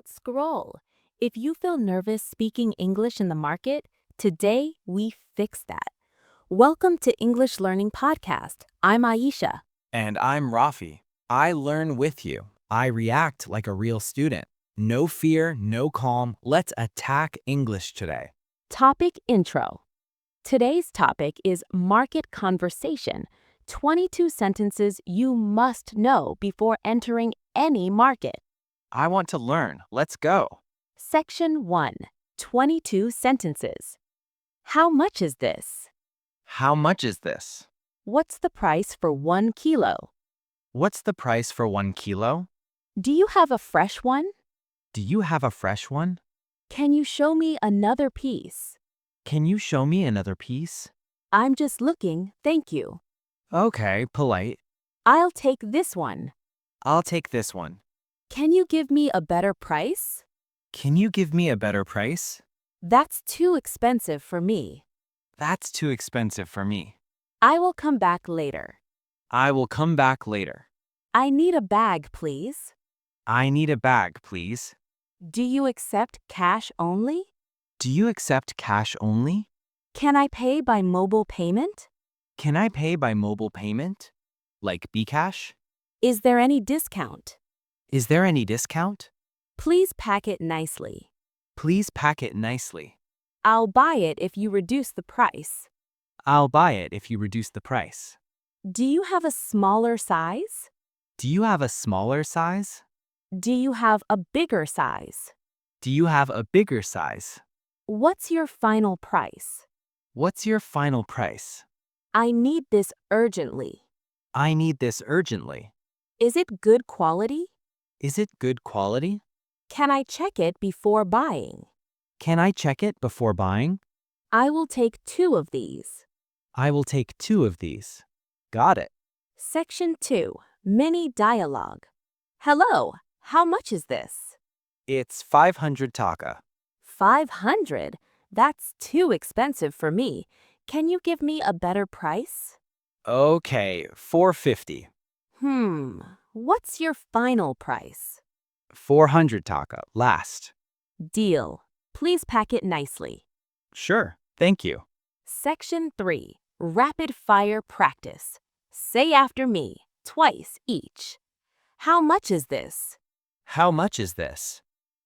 scroll. If you feel nervous speaking English in the market, today we fix that. Welcome to English Learning Podcast. I'm Aisha. And I'm Rafi. I learn with you. I react like a real student. No fear, no calm. Let's attack English today. Topic intro. Today's topic is market conversation. 22 sentences you must know before entering any market. I want to learn. Let's go. Section 1. 22 sentences. How much is this? How much is this? What's the price for 1 kilo? What's the price for 1 kilo? Do you have a fresh one? Do you have a fresh one? Can you show me another piece? Can you show me another piece? I'm just looking, thank you. Okay, polite. I'll take this one. I'll take this one. Can you give me a better price? Can you give me a better price? That's too expensive for me. That's too expensive for me. I will come back later. I will come back later. I need a bag, please. I need a bag, please. Do you accept cash only? Do you accept cash only? Can I pay by mobile payment? Can I pay by mobile payment? Like Bcash? Is there any discount? Is there any discount? Please pack it nicely. Please pack it nicely. I'll buy it if you reduce the price. I'll buy it if you reduce the price. Do you have a smaller size? Do you have a smaller size? Do you have a bigger size? Do you have a bigger size? What's your final price? What's your final price? I need this urgently. I need this urgently. Is it good quality? Is it good quality? Can I check it before buying? Can I check it before buying? I will take 2 of these. I will take 2 of these. Got it. Section 2. Mini dialogue. Hello, how much is this? It's 500 taka. 500? That's too expensive for me. Can you give me a better price? Okay, 450. What's your final price? 400 taka, last. Deal. Please pack it nicely. Sure, thank you. Section 3. Rapid fire practice. Say after me, twice each. How much is this? How much is this?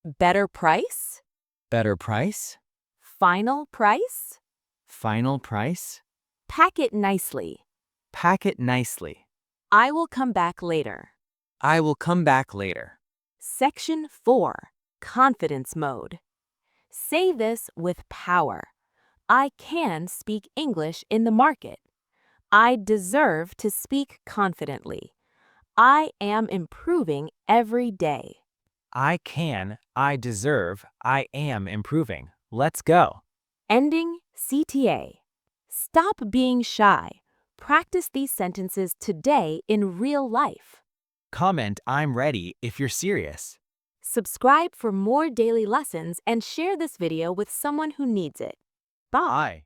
Better price? Better price? Final price? Final price? Pack it nicely. Pack it nicely. I will come back later. I will come back later. Section 4. Confidence mode. Say this with power. I can speak English in the market. I deserve to speak confidently. I am improving every day. I can, I deserve, I am improving. Let's go. Ending CTA. Stop being shy. Practice these sentences today in real life. Comment I'm ready if you're serious. Subscribe for more daily lessons and share this video with someone who needs it. Bye. Bye.